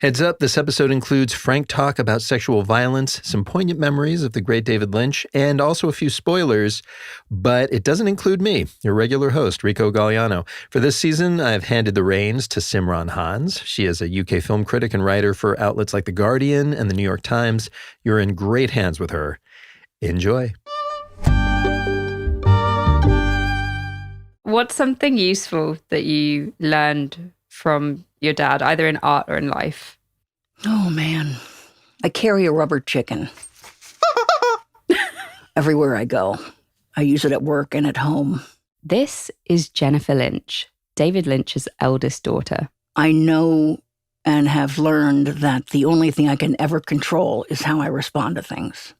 Heads up, this episode includes frank talk about sexual violence, some poignant memories of the great David Lynch, and also a few spoilers, but it doesn't include me, your regular host, Rico Galliano. For this season, I've handed the reins to Simran Hans. She is a UK film critic and writer for outlets like The Guardian and The New York Times. You're in great hands with her. Enjoy. What's something useful that you learned from your dad, either in art or in life? Oh, man. I carry a rubber chicken everywhere I go. I use it at work and at home. This is Jennifer Lynch, David Lynch's eldest daughter. I know and have learned that the only thing I can ever control is how I respond to things.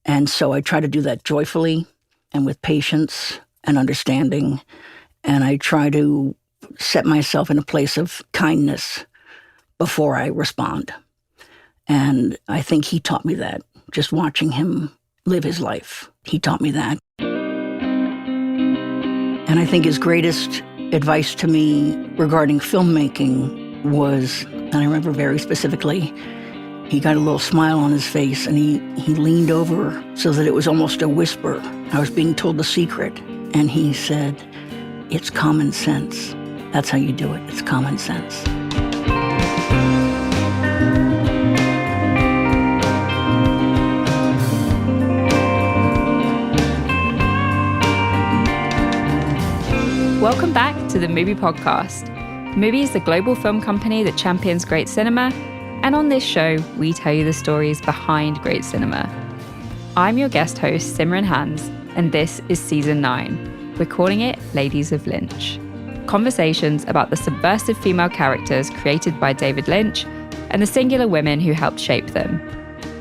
And so I try to do that joyfully and with patience and understanding. And I try to set myself in a place of kindness before I respond. And I think he taught me that, just watching him live his life. He taught me that. And I think his greatest advice to me regarding filmmaking was, and I remember very specifically, he got a little smile on his face and he leaned over so that it was almost a whisper. I was being told the secret. And he said, "It's common sense. That's how you do it. It's common sense." Welcome back to the MUBI podcast. MUBI is the global film company that champions great cinema, and on this show, we tell you the stories behind great cinema. I'm your guest host, Simran Hans, and this is Season 9. We're calling it Ladies of Lynch. Conversations about the subversive female characters created by David Lynch and the singular women who helped shape them.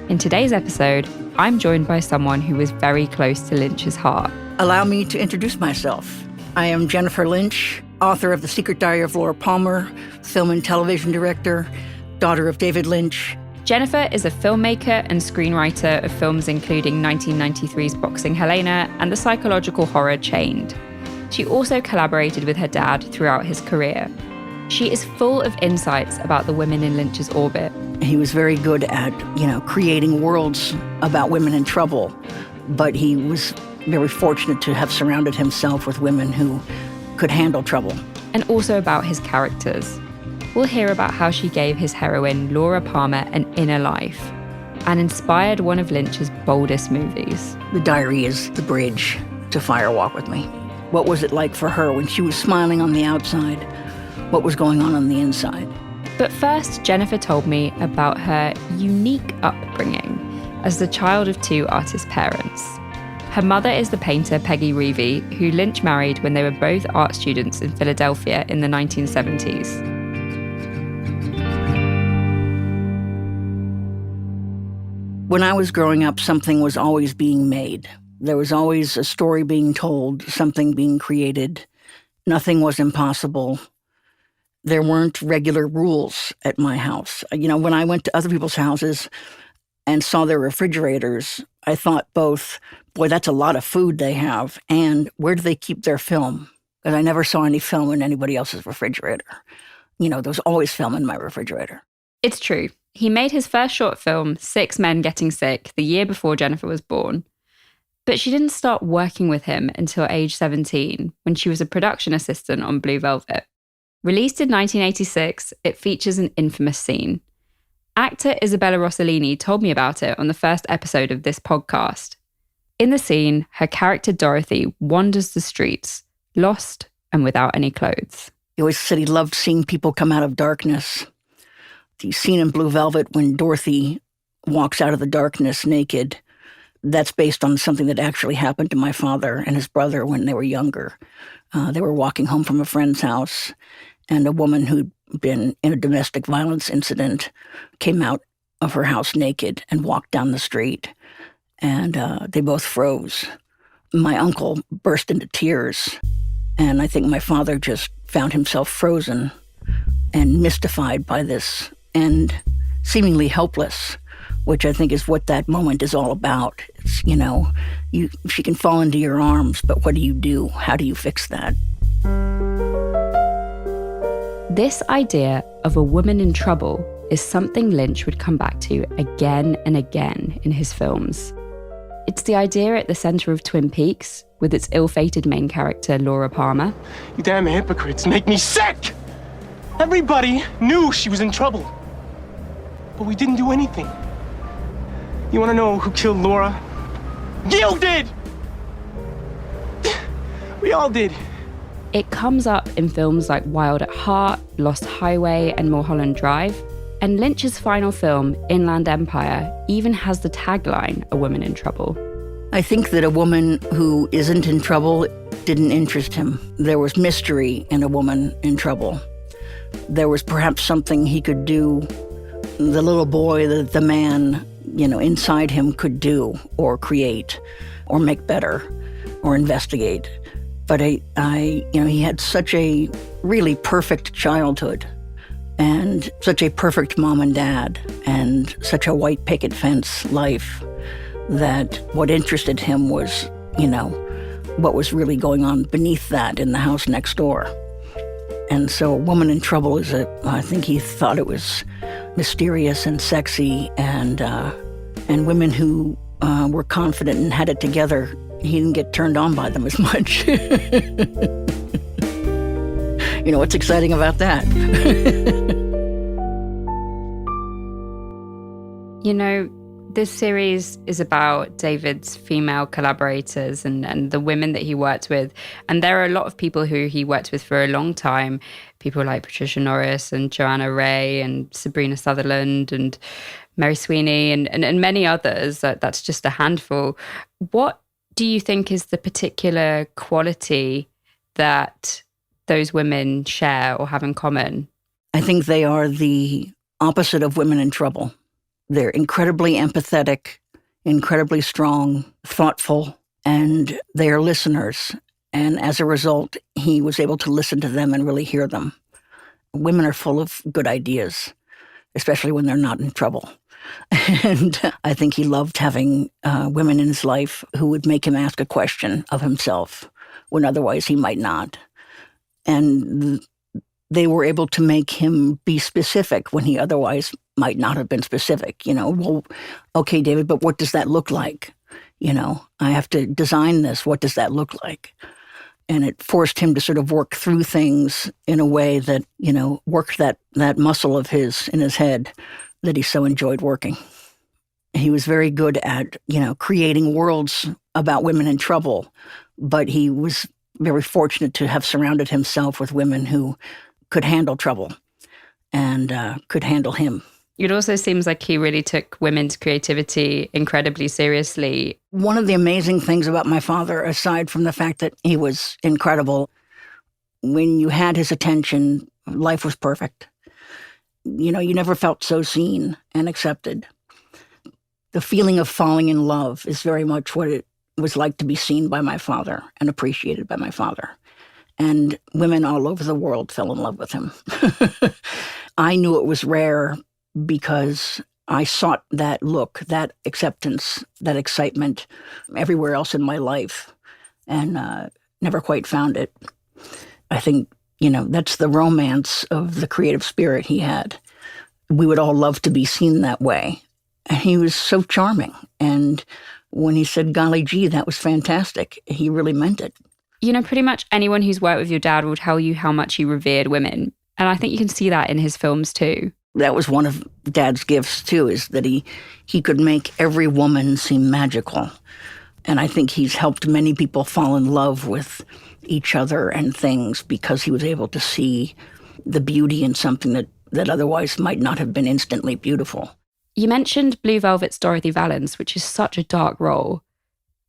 In today's episode, I'm joined by someone who was very close to Lynch's heart. Allow me to introduce myself. I am Jennifer Lynch, author of The Secret Diary of Laura Palmer, film and television director, daughter of David Lynch. Jennifer is a filmmaker and screenwriter of films including 1993's Boxing Helena and the psychological horror Chained. She also collaborated with her dad throughout his career. She is full of insights about the women in Lynch's orbit. He was very good at, creating worlds about women in trouble, but he was very fortunate to have surrounded himself with women who could handle trouble. And also about his characters. We'll hear about how she gave his heroine, Laura Palmer, an inner life and inspired one of Lynch's boldest movies. The diary is the bridge to Fire Walk With Me. What was it like for her when she was smiling on the outside? What was going on the inside? But first, Jennifer told me about her unique upbringing as the child of two artist parents. Her mother is the painter Peggy Reevey, who Lynch married when they were both art students in Philadelphia in the 1970s. When I was growing up, something was always being made. There was always a story being told, something being created. Nothing was impossible. There weren't regular rules at my house. When I went to other people's houses and saw their refrigerators, I thought both, boy, that's a lot of food they have, and where do they keep their film? Because I never saw any film in anybody else's refrigerator. There was always film in my refrigerator. It's true. He made his first short film, 6 Men Getting Sick, the year before Jennifer was born. But she didn't start working with him until age 17, when she was a production assistant on Blue Velvet. Released in 1986, it features an infamous scene. Actor Isabella Rossellini told me about it on the first episode of this podcast. In the scene, her character Dorothy wanders the streets, lost and without any clothes. He always said he loved seeing people come out of darkness. The scene in Blue Velvet when Dorothy walks out of the darkness naked, that's based on something that actually happened to my father and his brother when they were younger. They were walking home from a friend's house, and a woman who'd been in a domestic violence incident came out of her house naked and walked down the street, and they both froze. My uncle burst into tears, and I think my father just found himself frozen and mystified by this and seemingly helpless, which I think is what that moment is all about. It's, she can fall into your arms, but what do you do? How do you fix that? This idea of a woman in trouble is something Lynch would come back to again and again in his films. It's the idea at the center of Twin Peaks, with its ill-fated main character, Laura Palmer. You damn hypocrites make me sick! Everybody knew she was in trouble. But we didn't do anything. You want to know who killed Laura? You did! We all did. It comes up in films like Wild at Heart, Lost Highway, and Mulholland Drive. And Lynch's final film, Inland Empire, even has the tagline, "A Woman in Trouble." I think that a woman who isn't in trouble didn't interest him. There was mystery in a woman in trouble. There was perhaps something he could do, the little boy, the man, inside him could do or create or make better or investigate. But he had such a really perfect childhood and such a perfect mom and dad and such a white picket fence life that what interested him was, what was really going on beneath that in the house next door. And so A Woman in Trouble I think he thought it was mysterious and sexy, and women who were confident and had it together, he didn't get turned on by them as much. What's exciting about that? This series is about David's female collaborators and the women that he worked with. And there are a lot of people who he worked with for a long time. People like Patricia Norris and Joanna Ray and Sabrina Sutherland and Mary Sweeney and many others. That's just a handful. What do you think is the particular quality that those women share or have in common? I think they are the opposite of women in trouble. They're incredibly empathetic, incredibly strong, thoughtful, and they are listeners. And as a result, he was able to listen to them and really hear them. Women are full of good ideas, especially when they're not in trouble. And I think he loved having women in his life who would make him ask a question of himself when otherwise he might not. And they were able to make him be specific when he otherwise might not have been specific. Well, okay, David, but what does that look like? I have to design this. What does that look like? And it forced him to sort of work through things in a way that, worked that muscle of his in his head that he so enjoyed working. He was very good at, creating worlds about women in trouble, but he was very fortunate to have surrounded himself with women who could handle trouble and could handle him. It also seems like he really took women's creativity incredibly seriously. One of the amazing things about my father, aside from the fact that he was incredible, when you had his attention, life was perfect. You never felt so seen and accepted. The feeling of falling in love is very much what it was like to be seen by my father and appreciated by my father. And women all over the world fell in love with him. I knew it was rare because I sought that look, that acceptance, that excitement everywhere else in my life and never quite found it. I think, that's the romance of the creative spirit he had. We would all love to be seen that way. And he was so charming. And when he said, golly gee, that was fantastic, he really meant it. Pretty much anyone who's worked with your dad will tell you how much he revered women. And I think you can see that in his films too. That was one of Dad's gifts too, is that he could make every woman seem magical. And I think he's helped many people fall in love with each other and things because he was able to see the beauty in something that otherwise might not have been instantly beautiful. You mentioned Blue Velvet's Dorothy Valance, which is such a dark role.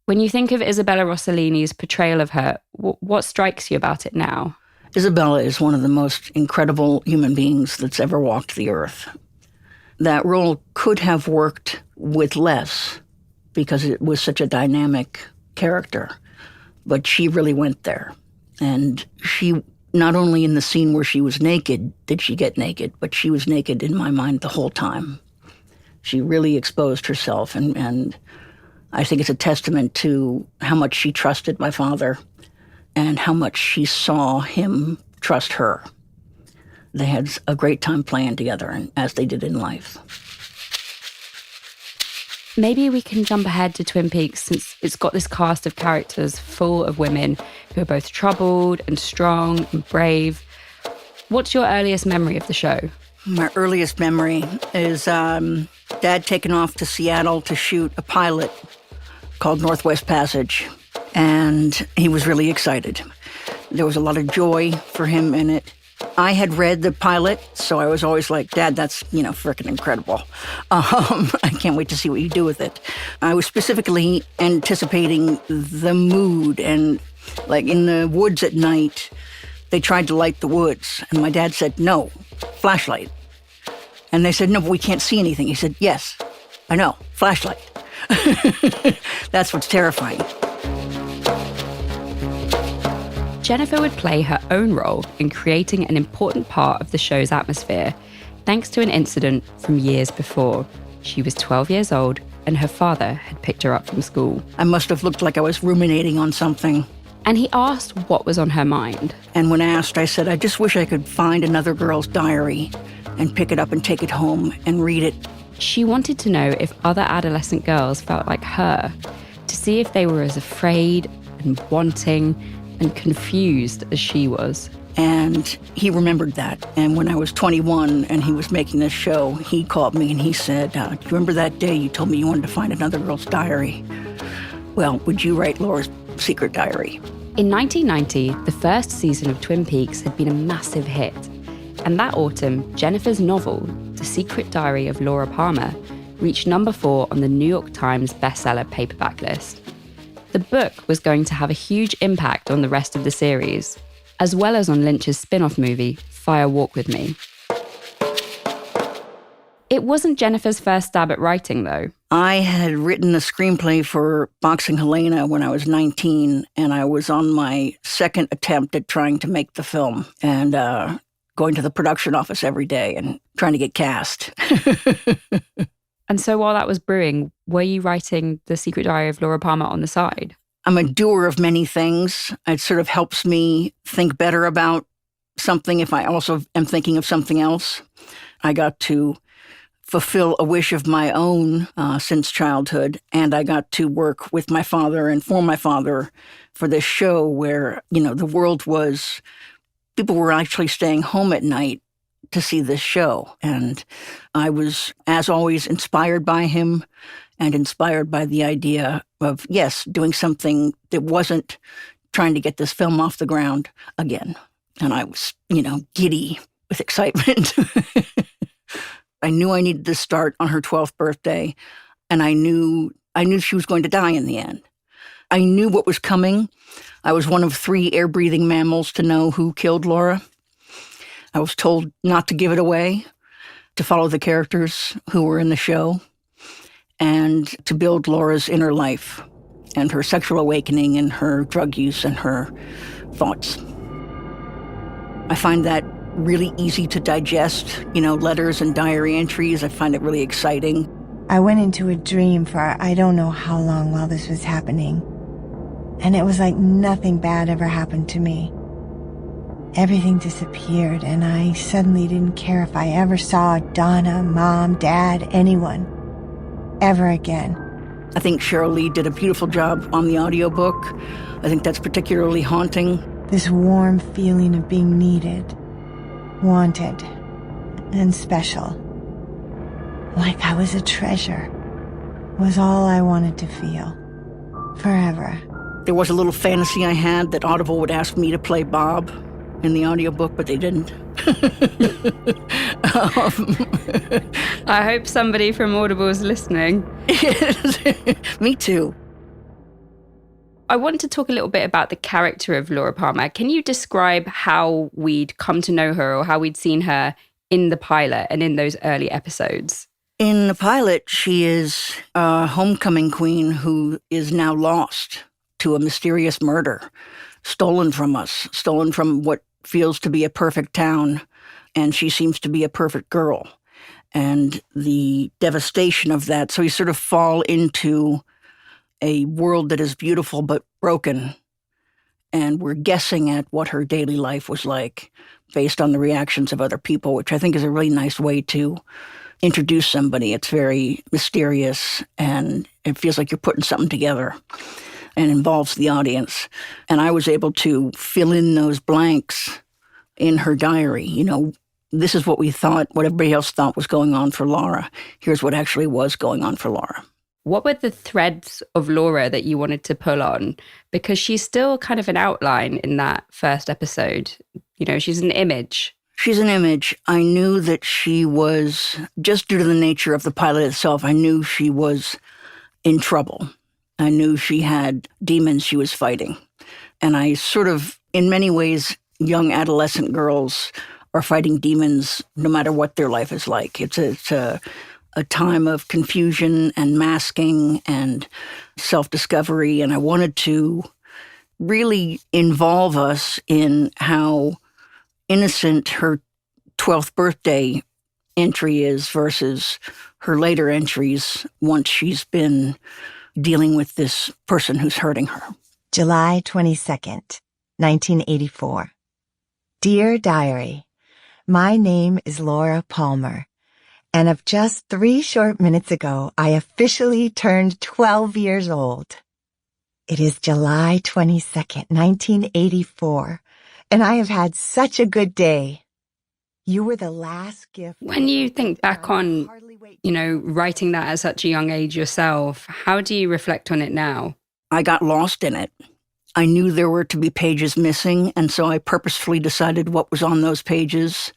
When you think of Isabella Rossellini's portrayal of her, what strikes you about it now? Isabella is one of the most incredible human beings that's ever walked the earth. That role could have worked with less because it was such a dynamic character, but she really went there. And she, not only in the scene where she was naked did she get naked, but she was naked in my mind the whole time. She really exposed herself, and I think it's a testament to how much she trusted my father and how much she saw him trust her. they had a great time playing together, and as they did in life. Maybe we can jump ahead to Twin Peaks, since it's got this cast of characters full of women who are both troubled and strong and brave. What's your earliest memory of the show? My earliest memory is Dad taking off to Seattle to shoot a pilot called Northwest Passage, and he was really excited. There was a lot of joy for him in it. I had read the pilot, so I was always like, Dad, that's, frickin' incredible. I can't wait to see what you do with it. I was specifically anticipating the mood, and like in the woods at night, they tried to light the woods, and my dad said, no, flashlight. And they said, no, but we can't see anything. He said, yes, I know, flashlight. That's what's terrifying. Jennifer would play her own role in creating an important part of the show's atmosphere, thanks to an incident from years before. She was 12 years old, and her father had picked her up from school. I must have looked like I was ruminating on something. And he asked what was on her mind. And when asked, I said, I just wish I could find another girl's diary and pick it up and take it home and read it. She wanted to know if other adolescent girls felt like her, to see if they were as afraid and wanting and confused as she was. And he remembered that. And when I was 21 and he was making this show, he called me and he said, do you remember that day you told me you wanted to find another girl's diary? Well, would you write Laura's secret diary? In 1990, the first season of Twin Peaks had been a massive hit. And that autumn, Jennifer's novel, The Secret Diary of Laura Palmer, reached number 4 on the New York Times bestseller paperback list. The book was going to have a huge impact on the rest of the series, as well as on Lynch's spin-off movie, Fire Walk With Me. It wasn't Jennifer's first stab at writing, though. I had written a screenplay for Boxing Helena when I was 19, and I was on my second attempt at trying to make the film, and going to the production office every day and trying to get cast. And so while that was brewing, were you writing The Secret Diary of Laura Palmer on the side? I'm a doer of many things. It sort of helps me think better about something if I also am thinking of something else. I got to fulfill a wish of my own since childhood, and I got to work with my father and for my father for this show where, the world was, people were actually staying home at night to see this show. And I was, as always, inspired by him and inspired by the idea of, yes, doing something that wasn't trying to get this film off the ground again. And I was, giddy with excitement. I knew I needed to start on her 12th birthday, and I knew she was going to die in the end. I knew what was coming. I was one of 3 air-breathing mammals to know who killed Laura. I was told not to give it away, to follow the characters who were in the show, and to build Laura's inner life and her sexual awakening and her drug use and her thoughts. I find that really easy to digest, letters and diary entries. I find it really exciting. I went into a dream for I don't know how long while this was happening. And it was like nothing bad ever happened to me. Everything disappeared, and I suddenly didn't care if I ever saw Donna, Mom, Dad, anyone, ever again. I think Cheryl Lee did a beautiful job on the audiobook. I think that's particularly haunting. This warm feeling of being needed, wanted, and special. Like I was a treasure, was all I wanted to feel. Forever. There was a little fantasy I had that Audible would ask me to play Bob in the audiobook, but they didn't. I hope somebody from Audible is listening. Me too. I want to talk a little bit about the character of Laura Palmer. Can you describe how we'd come to know her or how we'd seen her in the pilot and in those early episodes? In the pilot, she is a homecoming queen who is now lost to a mysterious murder, stolen from us, stolen from what feels to be a perfect town, and she seems to be a perfect girl. And the devastation of that, so you sort of fall into a world that is beautiful but broken, and we're guessing at what her daily life was like. based on the reactions of other people, which I think is a really nice way to introduce somebody. It's very mysterious, and it feels like you're putting something together and involves the audience. And I was able to fill in those blanks in her diary. This is what we thought, what everybody else thought was going on for Laura. Here's what actually was going on for Laura. What were the threads of Laura that you wanted to pull on? Because she's still kind of an outline in that first episode. She's an image. She's an image. I knew that she was, just due to the nature of the pilot itself, I knew she was in trouble. I knew she had demons she was fighting. And I sort of, in many ways, young adolescent girls are fighting demons no matter what their life is like. It's a time of confusion and masking and self-discovery. And I wanted to really involve us in how innocent her 12th birthday entry is versus her later entries once she's been dealing with this person who's hurting her. July 22nd, 1984. Dear Diary, my name is Laura Palmer, and of just 3 short minutes ago, I officially turned 12 years old. It is July 22nd, 1984, and I have had such a good day. You were the last gift. When you think back on, writing that at such a young age yourself, how do you reflect on it now? I got lost in it. I knew there were to be pages missing, and so I purposefully decided what was on those pages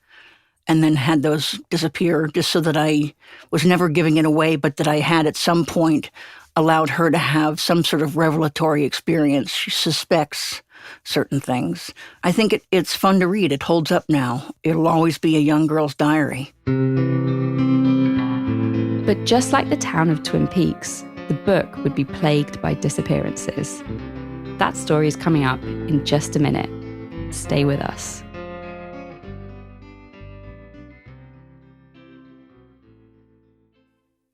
and then had those disappear just so that I was never giving it away, but that I had at some point allowed her to have some sort of revelatory experience. She suspects certain things. I think it's fun to read. It holds up now. It'll always be a young girl's diary. But just like the town of Twin Peaks, the book would be plagued by disappearances. That story is coming up in just a minute. Stay with us.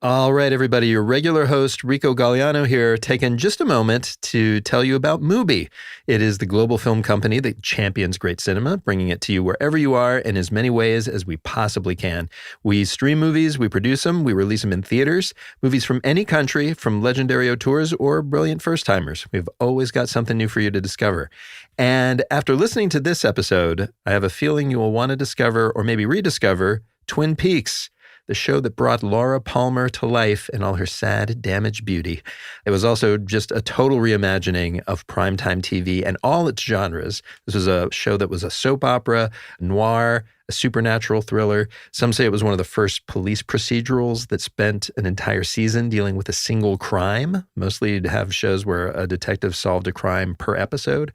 All right, everybody, your regular host, Rico Galliano here, taking just a moment to tell you about MUBI. It is the global film company that champions great cinema, bringing it to you wherever you are in as many ways as we possibly can. We stream movies, we produce them, we release them in theaters, movies from any country, from legendary auteurs or brilliant first-timers. We've always got something new for you to discover. And after listening to this episode, I have a feeling you will want to discover or maybe rediscover Twin Peaks, the show that brought Laura Palmer to life in all her sad, damaged beauty. It was also just a total reimagining of primetime TV and all its genres. This was a show that was a soap opera, noir, a supernatural thriller. Some say it was one of the first police procedurals that spent an entire season dealing with a single crime. Mostly you'd have shows where a detective solved a crime per episode.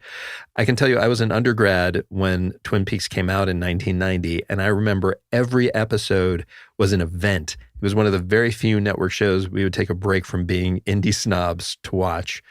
I can tell you I was an undergrad when Twin Peaks came out in 1990, and I remember every episode was an event. It was one of the very few network shows we would take a break from being indie snobs to watch.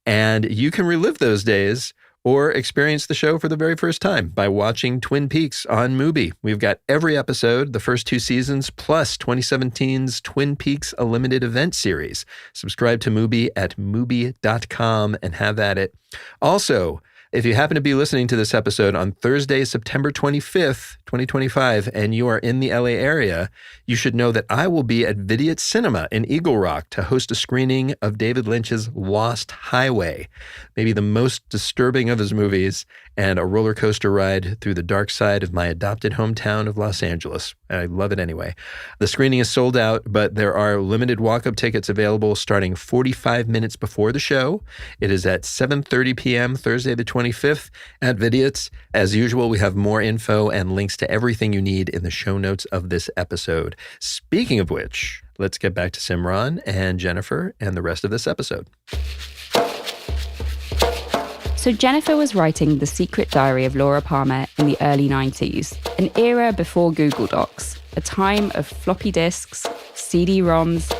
And you can relive those days or experience the show for the very first time by watching Twin Peaks on MUBI. We've got every episode, the first 2 seasons, plus 2017's Twin Peaks A Limited Event Series. Subscribe to MUBI at MUBI.com and have at it. Also, if you happen to be listening to this episode on Thursday, September 25th, 2025, and you are in the LA area, you should know that I will be at Vidiot Cinema in Eagle Rock to host a screening of David Lynch's Lost Highway, maybe the most disturbing of his movies, and a roller coaster ride through the dark side of my adopted hometown of Los Angeles. I love it anyway. The screening is sold out, but there are limited walk-up tickets available starting 45 minutes before the show. It is at 7:30 p.m. Thursday the 25th at Vidiot's. As usual, we have more info and links to everything you need in the show notes of this episode. Speaking of which, let's get back to Simran and Jennifer and the rest of this episode. So Jennifer was writing The Secret Diary of Laura Palmer in the early 90s, an era before Google Docs, a time of floppy disks, CD-ROMs,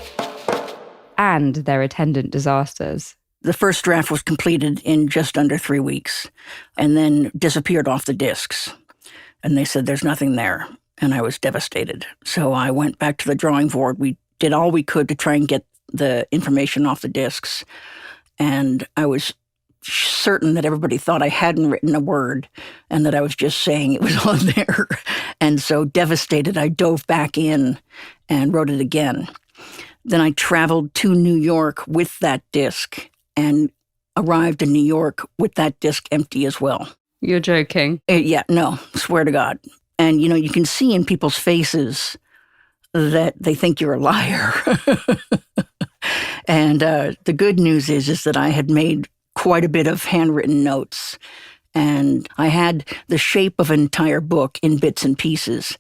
and their attendant disasters. The first draft was completed in just under 3 weeks and then disappeared off the disks. And they said, there's nothing there. And I was devastated. So I went back to the drawing board. We did all we could to try and get the information off the disks. And I was certain that everybody thought I hadn't written a word and that I was just saying it was on there. And so devastated, I dove back in and wrote it again. Then I traveled to New York with that disc and arrived in New York with that disc empty as well. You're joking. Yeah, no, swear to God. And, you can see in people's faces that they think you're a liar. And the good news is that I had made quite a bit of handwritten notes. And I had the shape of an entire book in bits and pieces.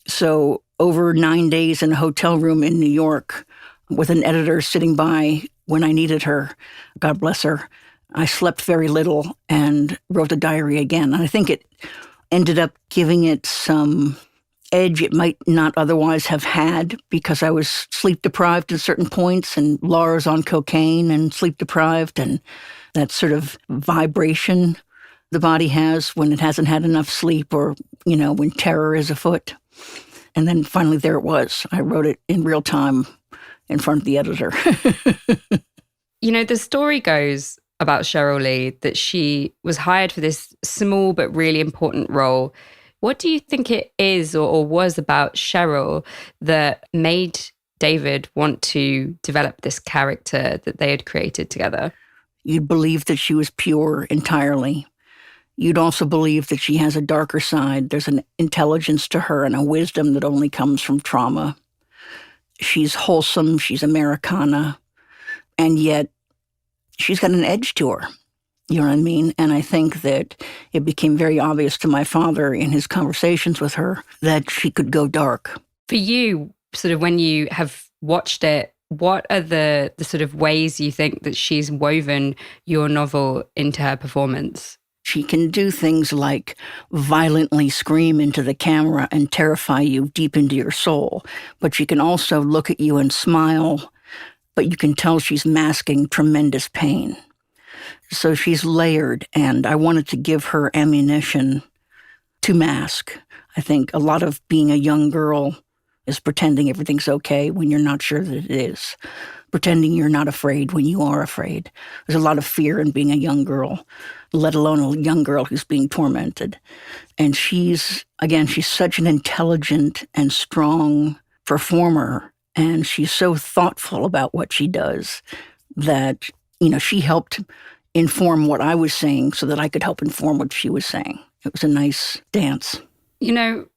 So over 9 days in a hotel room in New York with an editor sitting by when I needed her, God bless her, I slept very little and wrote the diary again. And I think it ended up giving it some edge it might not otherwise have had because I was sleep deprived at certain points and Laura's on cocaine and sleep deprived, and that sort of vibration the body has when it hasn't had enough sleep or, when terror is afoot. And then finally there it was. I wrote it in real time in front of the editor. The story goes about Cheryl Lee that she was hired for this small but really important role. What do you think it is or was about Cheryl that made David want to develop this character that they had created together? You'd believe that she was pure entirely. You'd also believe that she has a darker side. There's an intelligence to her and a wisdom that only comes from trauma. She's wholesome, she's Americana, and yet she's got an edge to her. You know what I mean? And I think that it became very obvious to my father in his conversations with her that she could go dark. For you, sort of when you have watched it, what are the sort of ways you think that she's woven your novel into her performance? She can do things like violently scream into the camera and terrify you deep into your soul. But she can also look at you and smile, but you can tell she's masking tremendous pain. So she's layered, and I wanted to give her ammunition to mask. I think a lot of being a young girl is pretending everything's okay when you're not sure that it is. Pretending you're not afraid when you are afraid. There's a lot of fear in being a young girl, let alone a young girl who's being tormented. And she's such an intelligent and strong performer, and she's so thoughtful about what she does that, she helped inform what I was saying so that I could help inform what she was saying. It was a nice dance.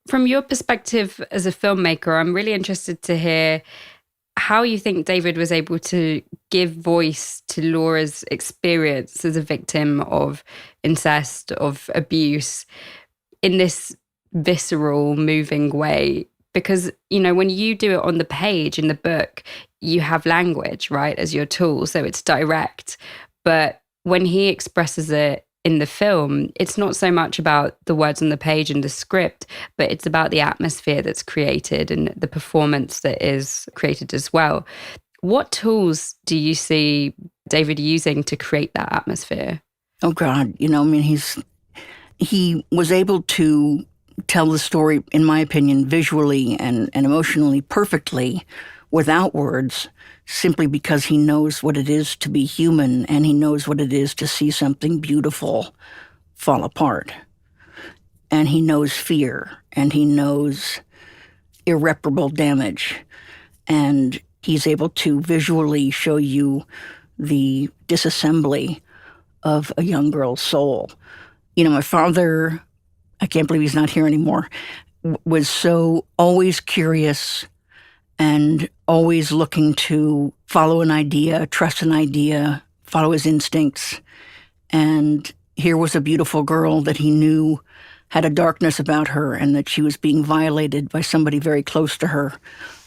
From your perspective as a filmmaker, I'm really interested to hear how you think David was able to give voice to Laura's experience as a victim of incest, of abuse, in this visceral, moving way. Because, when you do it on the page in the book, you have language, right, as your tool. So it's direct. But when he expresses it in the film, it's not so much about the words on the page and the script, but it's about the atmosphere that's created and the performance that is created as well. What tools do you see David using to create that atmosphere? Oh, God. He was able to tell the story, in my opinion, visually and emotionally perfectly without words, simply because he knows what it is to be human and he knows what it is to see something beautiful fall apart. And he knows fear and he knows irreparable damage. And he's able to visually show you the disassembly of a young girl's soul. My father, I can't believe he's not here anymore, was so always curious and always looking to follow an idea, trust an idea, follow his instincts. And here was a beautiful girl that he knew had a darkness about her and that she was being violated by somebody very close to her.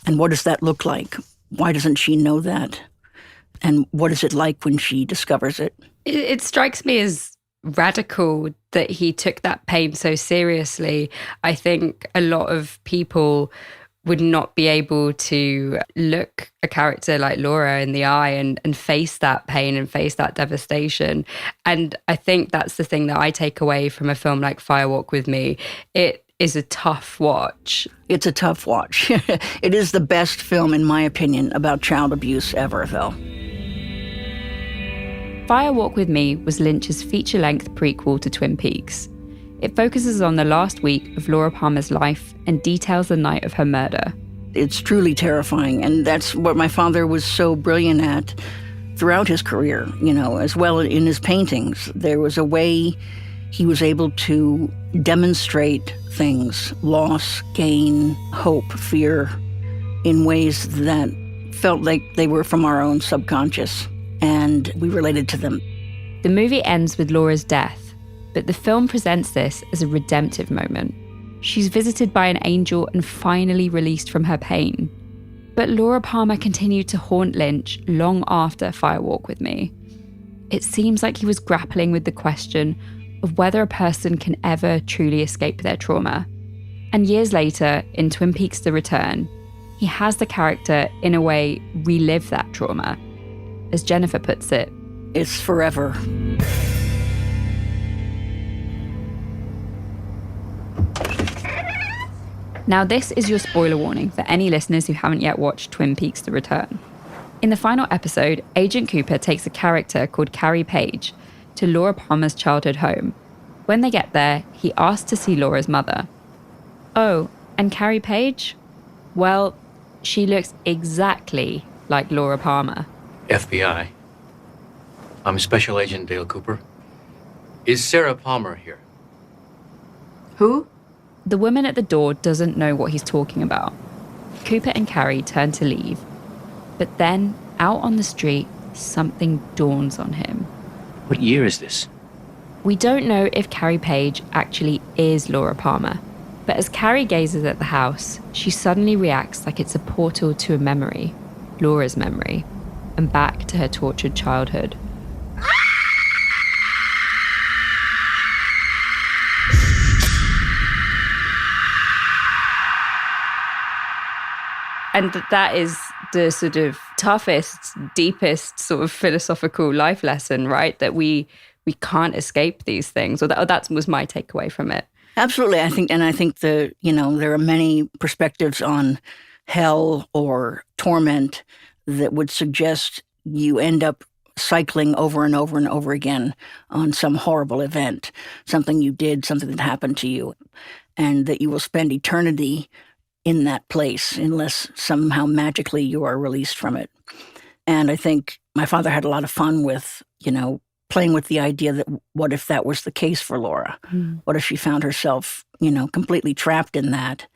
And what does that look like? Why doesn't she know that? And what is it like when she discovers it? It strikes me as radical that he took that pain so seriously. I think a lot of people would not be able to look a character like Laura in the eye and face that pain and face that devastation. And I think that's the thing that I take away from a film like Fire Walk with Me. It is a tough watch. It's a tough watch. It is the best film, in my opinion, about child abuse ever, though. Fire Walk With Me was Lynch's feature-length prequel to Twin Peaks. It focuses on the last week of Laura Palmer's life and details the night of her murder. It's truly terrifying, and that's what my father was so brilliant at throughout his career, as well in his paintings. There was a way he was able to demonstrate things, loss, gain, hope, fear, in ways that felt like they were from our own subconscious, and we related to them. The movie ends with Laura's death, but the film presents this as a redemptive moment. She's visited by an angel and finally released from her pain. But Laura Palmer continued to haunt Lynch long after Fire Walk With Me. It seems like he was grappling with the question of whether a person can ever truly escape their trauma. And years later, in Twin Peaks: The Return, he has the character, in a way, relive that trauma. As Jennifer puts it, it's forever. Now this is your spoiler warning for any listeners who haven't yet watched Twin Peaks: The Return. In the final episode, Agent Cooper takes a character called Carrie Page to Laura Palmer's childhood home. When they get there, he asks to see Laura's mother. Oh, and Carrie Page? Well, she looks exactly like Laura Palmer. FBI. I'm Special Agent Dale Cooper. Is Sarah Palmer here? Who? The woman at the door doesn't know what he's talking about. Cooper and Carrie turn to leave. But then, out on the street, something dawns on him. What year is this? We don't know if Carrie Page actually is Laura Palmer, but as Carrie gazes at the house, she suddenly reacts like it's a portal to a memory, Laura's memory, and back to her tortured childhood. And that is the sort of toughest, deepest sort of philosophical life lesson, right? That we can't escape these things. Or that was my takeaway from it. Absolutely. I think there are many perspectives on hell or torment that would suggest you end up cycling over and over and over again on some horrible event, something you did, something that happened to you, and that you will spend eternity in that place unless somehow magically you are released from it. And I think my father had a lot of fun with, playing with the idea that what if that was the case for Laura? What if she found herself, completely trapped in that,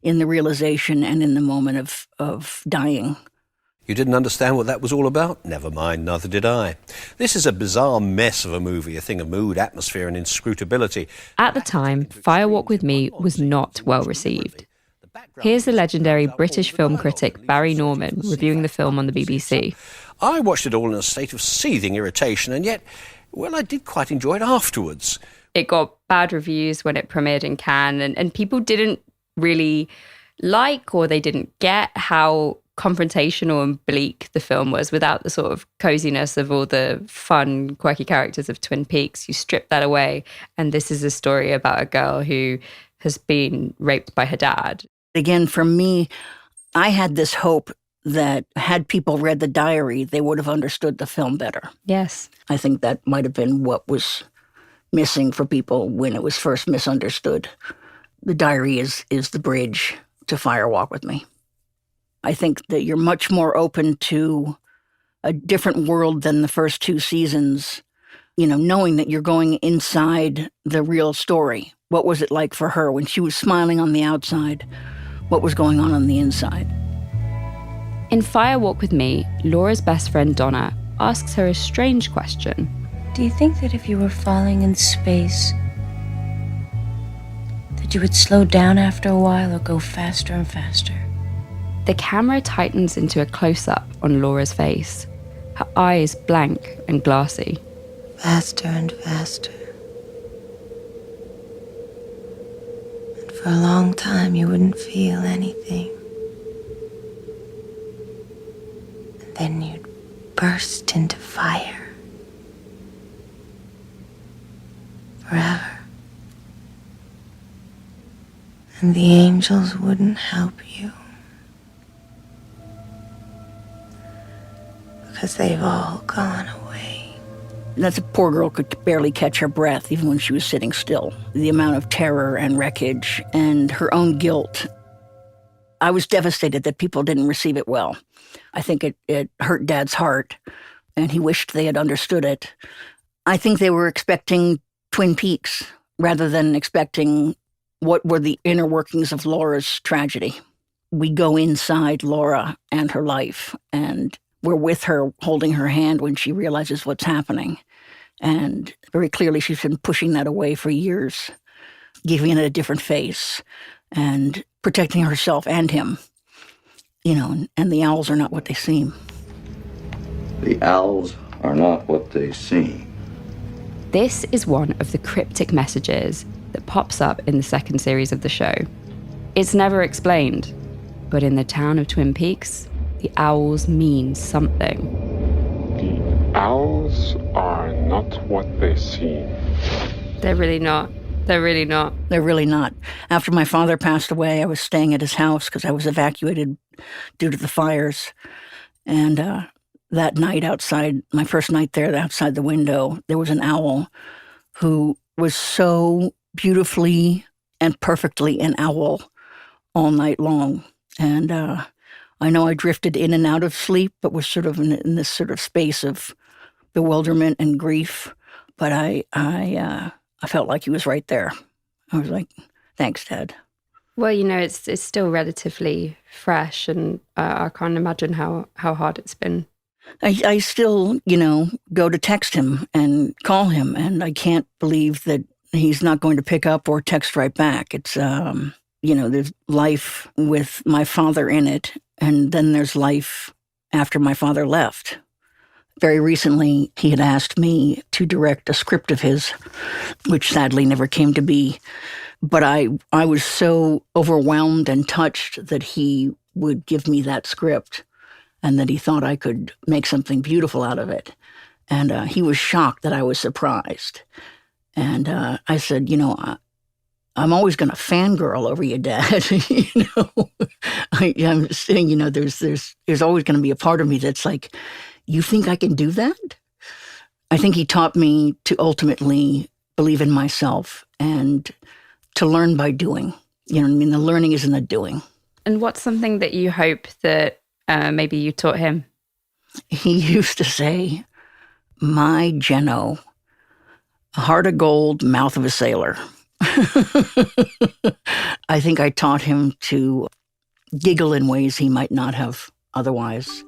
in the realization and in the moment of dying? You didn't understand what that was all about? Never mind, neither did I. This is a bizarre mess of a movie, a thing of mood, atmosphere and inscrutability. At the time, Fire Walk With Me was not well received. Here's the legendary British film critic Barry Norman reviewing the film on the BBC. I watched it all in a state of seething irritation, and yet, I did quite enjoy it afterwards. It got bad reviews when it premiered in Cannes, and people didn't really like, or they didn't get how confrontational and bleak the film was without the sort of coziness of all the fun, quirky characters of Twin Peaks. You strip that away, and this is a story about a girl who has been raped by her dad. Again, for me, I had this hope that had people read the diary, they would have understood the film better. Yes. I think that might have been what was missing for people when it was first misunderstood. The diary is the bridge to Fire Walk With Me. I think that you're much more open to a different world than the first two seasons, knowing that you're going inside the real story. What was it like for her when she was smiling on the outside? What was going on the inside? In Fire Walk With Me, Laura's best friend Donna asks her a strange question. Do you think that if you were falling in space, that you would slow down after a while or go faster and faster? The camera tightens into a close-up on Laura's face, her eyes blank and glassy. Faster and faster. And for a long time, you wouldn't feel anything. And then you'd burst into fire. Forever. And the angels wouldn't help you. Because they've all gone away. That poor girl could barely catch her breath even when she was sitting still. The amount of terror and wreckage and her own guilt. I was devastated that people didn't receive it well. I think it hurt Dad's heart, and he wished they had understood it. I think they were expecting Twin Peaks rather than expecting what were the inner workings of Laura's tragedy. We go inside Laura and her life, and we're with her, holding her hand when she realizes what's happening. And very clearly, she's been pushing that away for years, giving it a different face, and protecting herself and him. And the owls are not what they seem. The owls are not what they seem. This is one of the cryptic messages that pops up in the second series of the show. It's never explained, but in the town of Twin Peaks, the owls mean something. The owls are not what they seem. They're really not. They're really not. They're really not. After my father passed away, I was staying at his house because I was evacuated due to the fires. And that night outside, my first night there, outside the window, there was an owl who was so beautifully and perfectly an owl all night long. And I know I drifted in and out of sleep, but was sort of in this sort of space of bewilderment and grief. But I felt like he was right there. I was like, thanks, Dad. Well, it's still relatively fresh, and I can't imagine how hard it's been. I still, go to text him and call him, and I can't believe that he's not going to pick up or text right back. It's, there's life with my father in it, and then there's life after my father left. Very recently, he had asked me to direct a script of his, which sadly never came to be. But I was so overwhelmed and touched that he would give me that script and that he thought I could make something beautiful out of it. And he was shocked that I was surprised. And I said, I'm always going to fangirl over you, Dad. I'm saying, there's always going to be a part of me that's like, you think I can do that? I think he taught me to ultimately believe in myself and to learn by doing. The learning is in the doing. And what's something that you hope that maybe you taught him? He used to say, my Jeno, heart of gold, mouth of a sailor. I think I taught him to giggle in ways he might not have otherwise.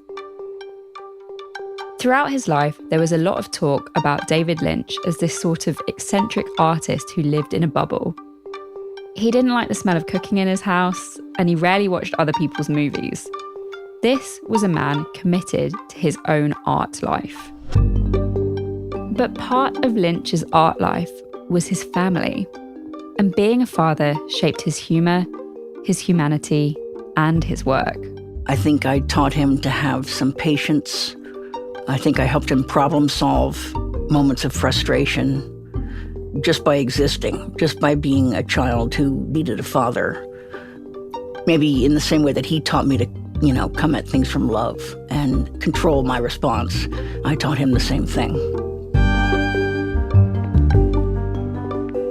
Throughout his life, there was a lot of talk about David Lynch as this sort of eccentric artist who lived in a bubble. He didn't like the smell of cooking in his house, and he rarely watched other people's movies. This was a man committed to his own art life. But part of Lynch's art life was his family. And being a father shaped his humour, his humanity, and his work. I think I taught him to have some patience. I think I helped him problem solve moments of frustration just by existing, just by being a child who needed a father. Maybe in the same way that he taught me to, come at things from love and control my response. I taught him the same thing.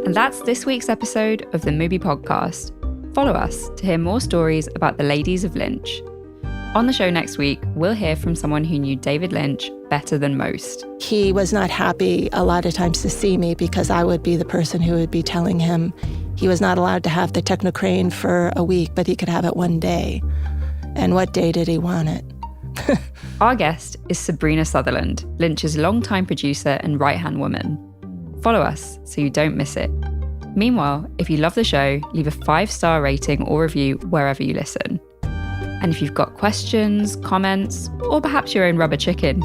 And that's this week's episode of the Mooby podcast. Follow us to hear more stories about the ladies of Lynch. On the show next week, we'll hear from someone who knew David Lynch better than most. He was not happy a lot of times to see me because I would be the person who would be telling him he was not allowed to have the Technocrane for a week, but he could have it one day. And what day did he want it? Our guest is Sabrina Sutherland, Lynch's longtime producer and right-hand woman. Follow us so you don't miss it. Meanwhile, if you love the show, leave a 5-star rating or review wherever you listen. And if you've got questions, comments, or perhaps your own rubber chicken,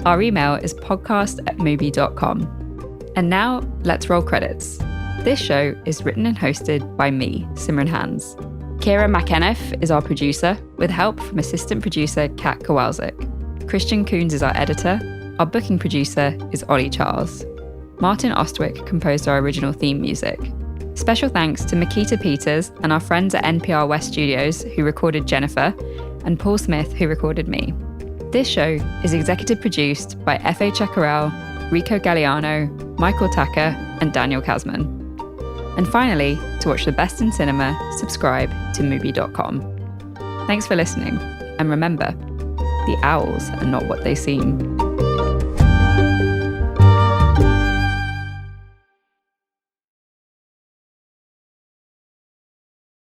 our email is podcast@mooby.com. And now, let's roll credits. This show is written and hosted by me, Simran Hans. Kira McEneff is our producer, with help from assistant producer Kat Kowalczyk. Christian Coons is our editor. Our booking producer is Ollie Charles. Martin Ostwick composed our original theme music. Special thanks to Makita Peters and our friends at NPR West Studios who recorded Jennifer, and Paul Smith who recorded me. This show is executive produced by F.A. Chacarel, Rico Galliano, Michael Tucker, and Daniel Kasman. And finally, to watch the best in cinema, subscribe to MUBI.com. Thanks for listening, and remember, the owls are not what they seem.